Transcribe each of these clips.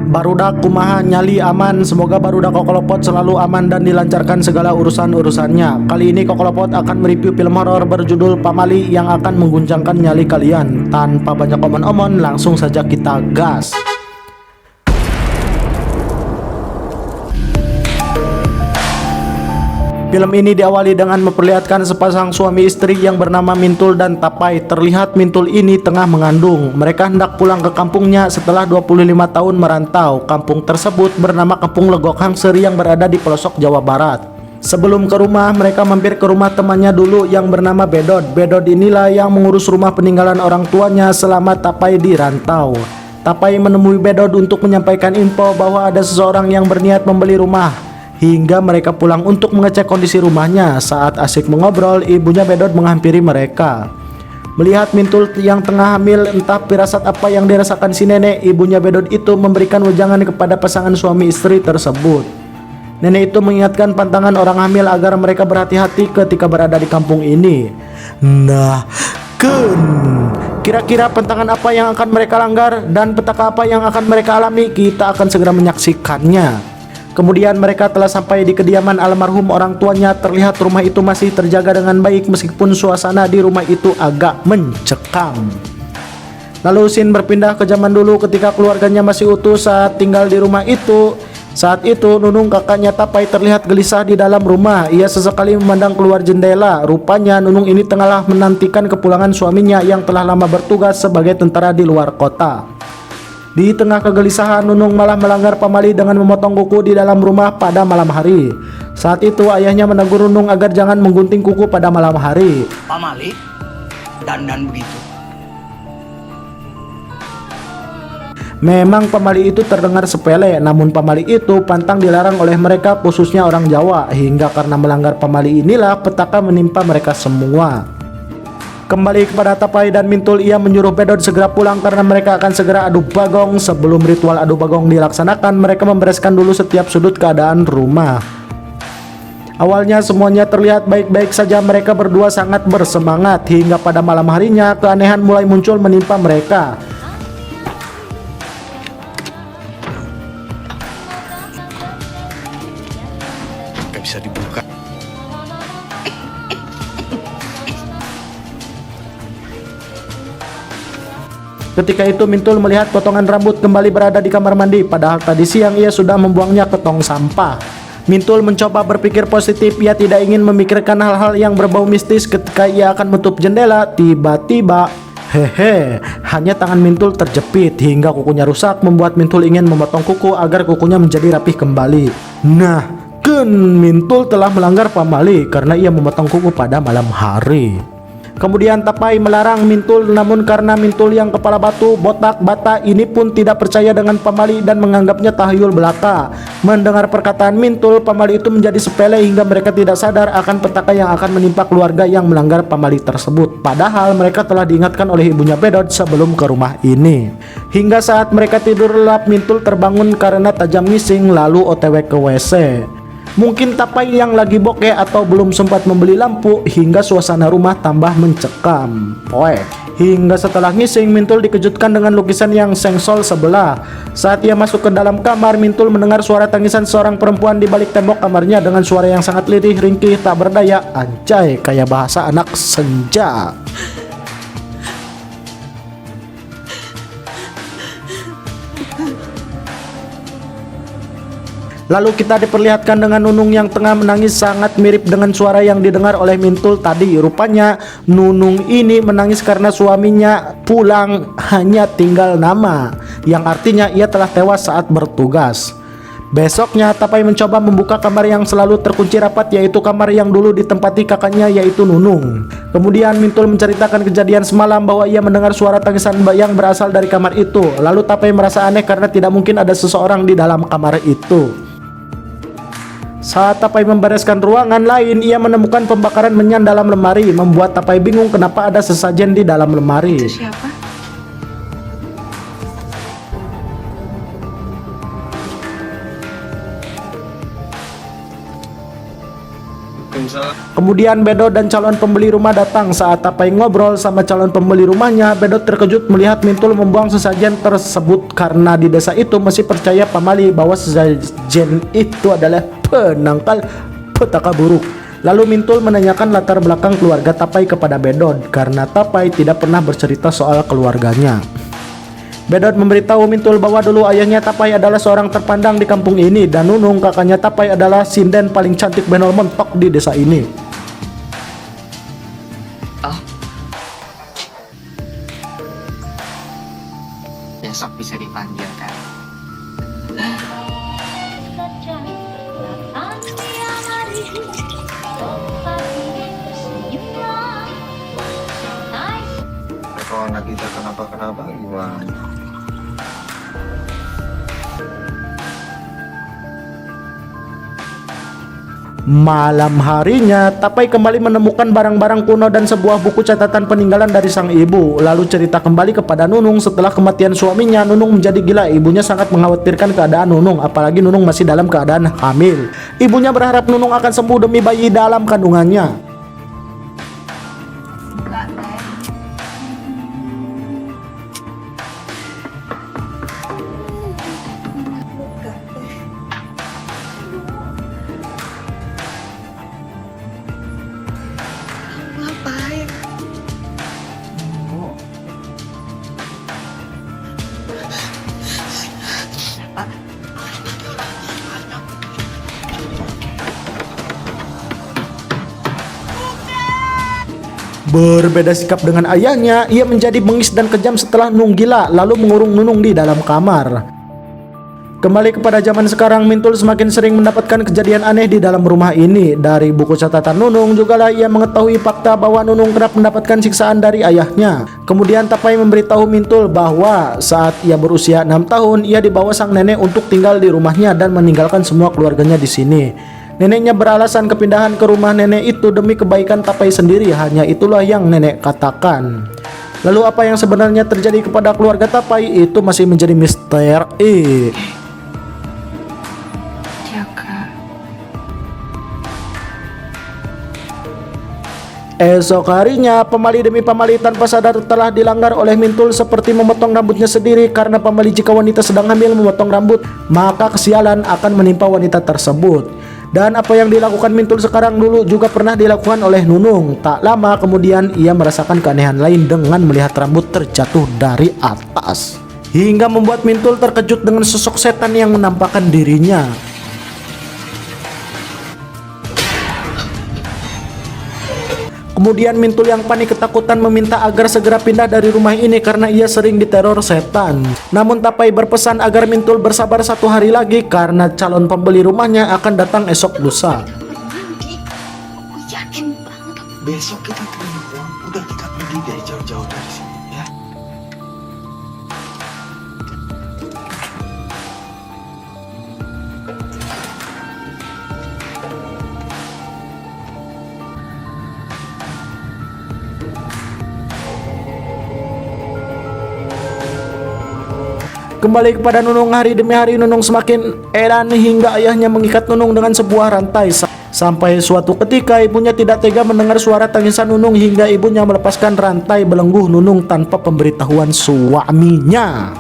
Barudak kumaha nyali aman, semoga barudak Kokolopot selalu aman dan dilancarkan segala urusan-urusannya. Kali ini Kokolopot akan mereview film horor berjudul Pamali yang akan mengguncangkan nyali kalian. Tanpa banyak omon-omon, langsung saja kita gas. Film ini diawali dengan memperlihatkan sepasang suami istri yang bernama Mintul dan Tapai. Terlihat Mintul ini tengah mengandung. Mereka hendak pulang ke kampungnya setelah 25 tahun merantau. Kampung tersebut bernama Kampung Legok Hangser yang berada di pelosok Jawa Barat. Sebelum ke rumah, mereka mampir ke rumah temannya dulu yang bernama Bedod. Bedod inilah yang mengurus rumah peninggalan orang tuanya selama Tapai di rantau. Tapai menemui Bedod untuk menyampaikan info bahwa ada seseorang yang berniat membeli rumah. Hingga mereka pulang untuk mengecek kondisi rumahnya. Saat asik mengobrol, ibunya Bedod menghampiri mereka. Melihat Mintul yang tengah hamil, entah firasat apa yang dirasakan si nenek, ibunya Bedod itu memberikan wejangan kepada pasangan suami istri tersebut. Nenek itu mengingatkan pantangan orang hamil agar mereka berhati-hati ketika berada di kampung ini. Nah, kira-kira pantangan apa yang akan mereka langgar dan petaka apa yang akan mereka alami? Kita akan segera menyaksikannya. Kemudian mereka telah sampai di kediaman almarhum orang tuanya. Terlihat rumah itu masih terjaga dengan baik meskipun suasana di rumah itu agak mencekam. Lalu scene berpindah ke zaman dulu ketika keluarganya masih utuh saat tinggal di rumah itu. Saat itu Nunung kakaknya Tapai terlihat gelisah di dalam rumah. Ia sesekali memandang keluar jendela. Rupanya Nunung ini tengah menantikan kepulangan suaminya yang telah lama bertugas sebagai tentara di luar kota. Di tengah kegelisahan, Nunung malah melanggar pamali dengan memotong kuku di dalam rumah pada malam hari. Saat itu ayahnya menegur Nunung agar jangan menggunting kuku pada malam hari. Pamali? Dandan begitu. Memang pamali itu terdengar sepele, namun pamali itu pantang dilarang oleh mereka, khususnya orang Jawa. Hingga karena melanggar pamali inilah petaka menimpa mereka semua. Kembali kepada Tapai dan Mintul, ia menyuruh Bedod segera pulang karena mereka akan segera adu bagong. Sebelum ritual adu bagong dilaksanakan, mereka membereskan dulu setiap sudut keadaan rumah. Awalnya semuanya terlihat baik-baik saja, mereka berdua sangat bersemangat. Hingga pada malam harinya, keanehan mulai muncul menimpa mereka. Gak bisa dibuka. Ketika itu Mintul melihat potongan rambut kembali berada di kamar mandi, padahal tadi siang ia sudah membuangnya ke tong sampah. Mintul mencoba berpikir positif, ia tidak ingin memikirkan hal-hal yang berbau mistis. Ketika ia akan menutup jendela, tiba-tiba hanya tangan Mintul terjepit hingga kukunya rusak, membuat Mintul ingin memotong kuku agar kukunya menjadi rapih kembali. Nah, Mintul telah melanggar pamali karena ia memotong kuku pada malam hari. Kemudian Tapai melarang Mintul, namun karena Mintul yang kepala batu, botak, bata ini pun tidak percaya dengan pamali dan menganggapnya tahyul belaka. Mendengar perkataan Mintul, pamali itu menjadi sepele hingga mereka tidak sadar akan petaka yang akan menimpa keluarga yang melanggar pamali tersebut. Padahal mereka telah diingatkan oleh ibunya Bedod sebelum ke rumah ini. Hingga saat mereka tidur lelap, Mintul terbangun karena tajam ngising lalu OTW ke WC. Mungkin Tapai yang lagi bokeh atau belum sempat membeli lampu hingga suasana rumah tambah mencekam. Hingga setelah ngising, Mintul dikejutkan dengan lukisan yang sengsol sebelah. Saat ia masuk ke dalam kamar, Mintul mendengar suara tangisan seorang perempuan di balik tembok kamarnya dengan suara yang sangat lirih, ringkih, tak berdaya. Anjay, kayak bahasa anak senja. Lalu kita diperlihatkan dengan Nunung yang tengah menangis, sangat mirip dengan suara yang didengar oleh Mintul tadi. Rupanya Nunung ini menangis karena suaminya pulang hanya tinggal nama, yang artinya ia telah tewas saat bertugas. Besoknya Tapai mencoba membuka kamar yang selalu terkunci rapat, yaitu kamar yang dulu ditempati kakaknya, yaitu Nunung. Kemudian Mintul menceritakan kejadian semalam bahwa ia mendengar suara tangisan yang berasal dari kamar itu. Lalu Tapai merasa aneh karena tidak mungkin ada seseorang di dalam kamar itu. Saat Tapai membereskan ruangan lain, ia menemukan pembakaran menyan dalam lemari, membuat Tapai bingung kenapa ada sesajen di dalam lemari. Itu siapa? Kemudian Bedot dan calon pembeli rumah datang. Saat Tapai ngobrol sama calon pembeli rumahnya, Bedot terkejut melihat Mintul membuang sesajen tersebut karena di desa itu masih percaya pamali bahwa sesajen itu adalah penangkal petaka buruk. Lalu Mintul menanyakan latar belakang keluarga Tapai kepada Bedot karena Tapai tidak pernah bercerita soal keluarganya. Bedot memberitahu Mintul bahwa dulu ayahnya Tapai adalah seorang terpandang di kampung ini dan Nunung kakaknya Tapai adalah sinden paling cantik benol mentok di desa ini. Oh. Besok bisa dipanggil kan? Kalau anak kita kenapa-kenapa gimana? Malam harinya, Tapai kembali menemukan barang-barang kuno dan sebuah buku catatan peninggalan dari sang ibu. Lalu cerita kembali kepada Nunung. Setelah kematian suaminya, Nunung menjadi gila. Ibunya sangat mengkhawatirkan keadaan Nunung, apalagi Nunung masih dalam keadaan hamil. Ibunya berharap Nunung akan sembuh demi bayi dalam kandungannya. Ngapain? Berbeda sikap dengan ayahnya, ia menjadi bengis dan kejam setelah Nung gila, lalu mengurung Nunung di dalam kamar. Kembali kepada zaman sekarang, Mintul semakin sering mendapatkan kejadian aneh di dalam rumah ini. Dari buku catatan Nunung jugalah ia mengetahui fakta bahwa Nunung kerap mendapatkan siksaan dari ayahnya. Kemudian Tapai memberitahu Mintul bahwa saat ia berusia 6 tahun, ia dibawa sang nenek untuk tinggal di rumahnya dan meninggalkan semua keluarganya di sini. Neneknya beralasan kepindahan ke rumah nenek itu demi kebaikan Tapai sendiri. Hanya itulah yang nenek katakan. Lalu apa yang sebenarnya terjadi kepada keluarga Tapai itu masih menjadi misteri. Ya kak. Esok harinya, pamali demi pamali tanpa sadar telah dilanggar oleh Mintul, seperti memotong rambutnya sendiri. Karena pamali jika wanita sedang hamil memotong rambut, maka kesialan akan menimpa wanita tersebut. Dan apa yang dilakukan Mintul sekarang dulu juga pernah dilakukan oleh Nunung. Tak lama kemudian ia merasakan keanehan lain dengan melihat rambut terjatuh dari atas, hingga membuat Mintul terkejut dengan sosok setan yang menampakkan dirinya. Kemudian Mintul yang panik ketakutan meminta agar segera pindah dari rumah ini karena ia sering diteror setan. Namun Tapai berpesan agar Mintul bersabar 1 hari lagi karena calon pembeli rumahnya akan datang esok lusa. Aku yakin banget. Besok kita terima uang, udah kita pergi dari jauh-jauh dari sini ya. Kembali kepada Nunung, hari demi hari Nunung semakin edan hingga ayahnya mengikat Nunung dengan sebuah rantai. Sampai suatu ketika ibunya tidak tega mendengar suara tangisan Nunung hingga ibunya melepaskan rantai belenggu Nunung tanpa pemberitahuan suaminya.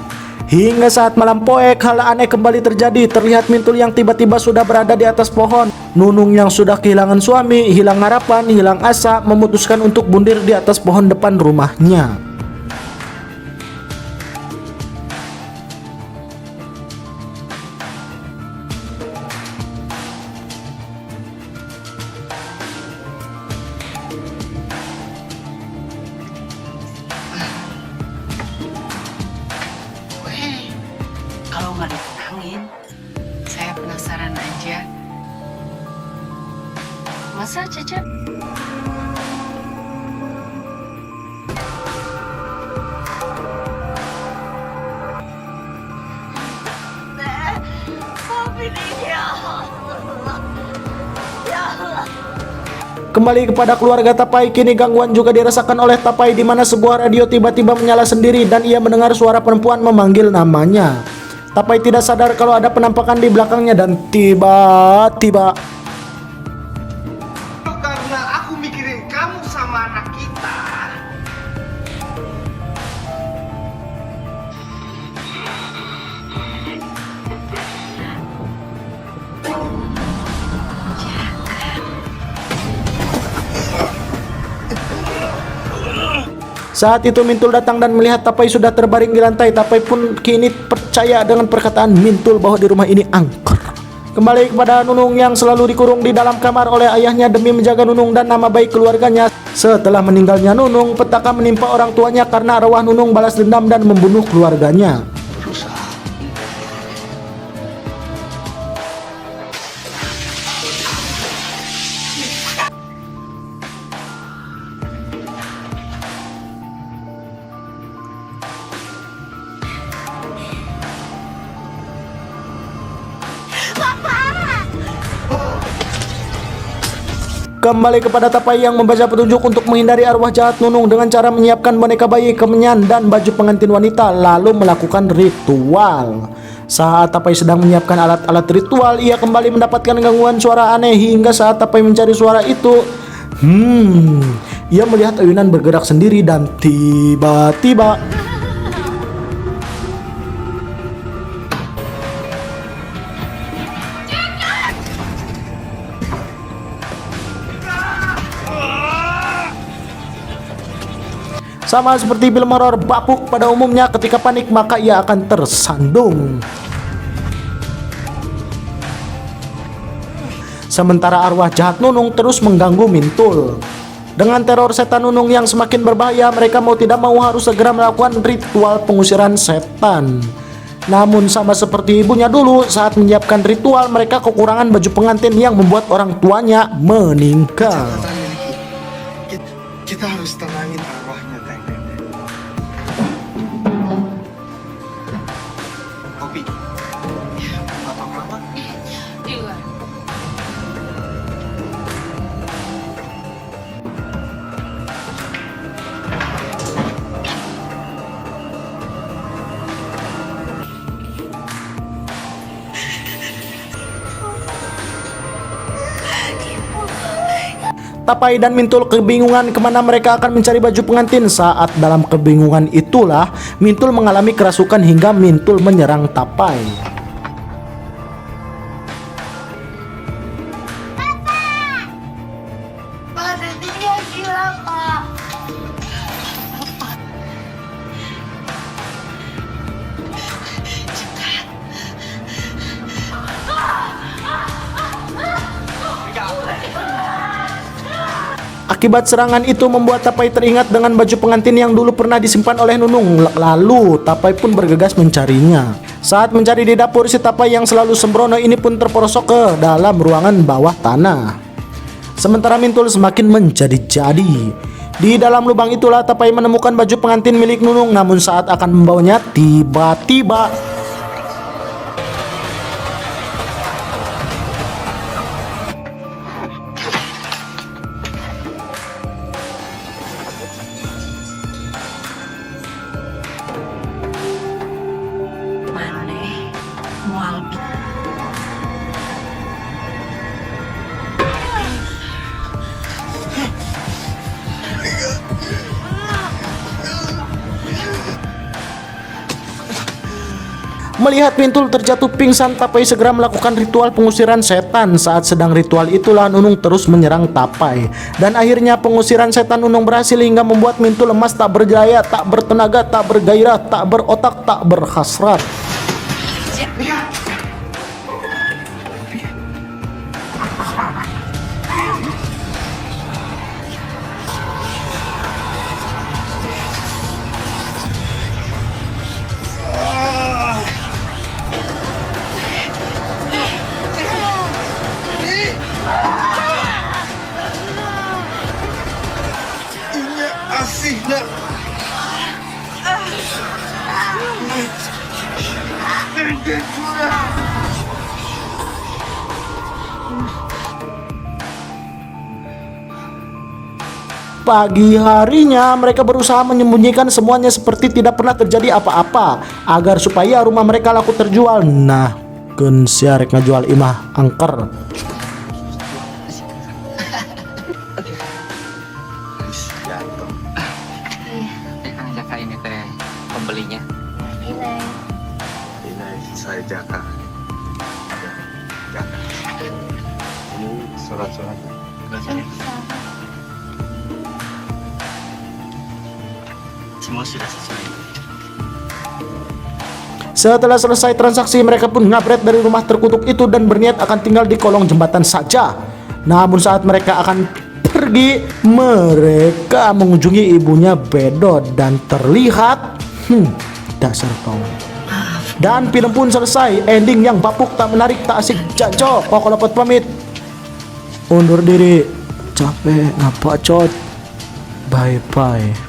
Hingga saat malam poek, hal aneh kembali terjadi. Terlihat Mintul yang tiba-tiba sudah berada di atas pohon. Nunung yang sudah kehilangan suami, hilang harapan, hilang asa, memutuskan untuk bundir di atas pohon depan rumahnya. Kalau nggak ditenangin, saya penasaran aja. Masa Cecep? Kembali kepada keluarga Tapai, kini gangguan juga dirasakan oleh Tapai di mana sebuah radio tiba-tiba menyala sendiri dan ia mendengar suara perempuan memanggil namanya. Tapai tidak sadar kalau ada penampakan di belakangnya dan tiba-tiba Saat itu Mintul datang dan melihat Tapai sudah terbaring di lantai. Tapai pun kini percaya dengan perkataan Mintul bahwa di rumah ini angker. Kembali kepada Nunung yang selalu dikurung di dalam kamar oleh ayahnya demi menjaga Nunung dan nama baik keluarganya. Setelah meninggalnya Nunung, petaka menimpa orang tuanya karena arwah Nunung balas dendam dan membunuh keluarganya. Berusaha. Kembali kepada Tapai yang membaca petunjuk untuk menghindari arwah jahat Nunung dengan cara menyiapkan boneka bayi, kemenyan, dan baju pengantin wanita, lalu melakukan ritual. Saat Tapai sedang menyiapkan alat-alat ritual, ia kembali mendapatkan gangguan suara aneh. Hingga saat Tapai mencari suara itu, ia melihat ayunan bergerak sendiri dan tiba-tiba sama seperti film horor bapuk pada umumnya, ketika panik maka ia akan tersandung. Sementara arwah jahat Nunung terus mengganggu Mintul. Dengan teror setan Nunung yang semakin berbahaya, mereka mau tidak mau harus segera melakukan ritual pengusiran setan. Namun sama seperti ibunya dulu, saat menyiapkan ritual mereka kekurangan baju pengantin yang membuat orang tuanya meninggal. Kita harus tenangin arwahnya, Teh. Kopi. Atau kelapa? Di luar. Tapai dan Mintul kebingungan kemana mereka akan mencari baju pengantin. Saat dalam kebingungan itulah Mintul mengalami kerasukan hingga Mintul menyerang Tapai. Pada dia gila, Pak. Akibat serangan itu membuat Tapai teringat dengan baju pengantin yang dulu pernah disimpan oleh Nunung. Lalu Tapai pun bergegas mencarinya. Saat mencari di dapur, si Tapai yang selalu sembrono ini pun terperosok ke dalam ruangan bawah tanah. Sementara Mintul semakin menjadi-jadi. Di dalam lubang itulah Tapai menemukan baju pengantin milik Nunung. Namun saat akan membawanya, tiba-tiba Maneh, mual. melihat Mintul terjatuh pingsan, Tapai segera melakukan ritual pengusiran setan. Saat sedang ritual itulah Nunung terus menyerang Tapai. Dan akhirnya pengusiran setan Nunung berhasil hingga membuat Mintul lemas, tak berdaya, tak bertenaga, tak bergairah, tak berotak, tak berhasrat. Asih, nak. Pagi harinya mereka berusaha menyembunyikan semuanya seperti tidak pernah terjadi apa-apa, agar supaya rumah mereka laku terjual. Nah, kun siarek ngajual imah angker. Jatuh. Kang Jaka ini teh pembelinya. Ini saya Jaka. Jaka. Ini surat-suratnya. Semua sudah sesuai. Setelah selesai transaksi, mereka pun ngabret dari rumah terkutuk itu dan berniat akan tinggal di kolong jembatan saja. Namun saat mereka akan pergi, mereka mengunjungi ibunya Bedot dan terlihat dasar kau. Dan film pun selesai. Ending yang bapuk, tak menarik, tak asik. Jancok, Koko Lepot pamit. Undur diri. Capek, ngapa cot. Bye bye.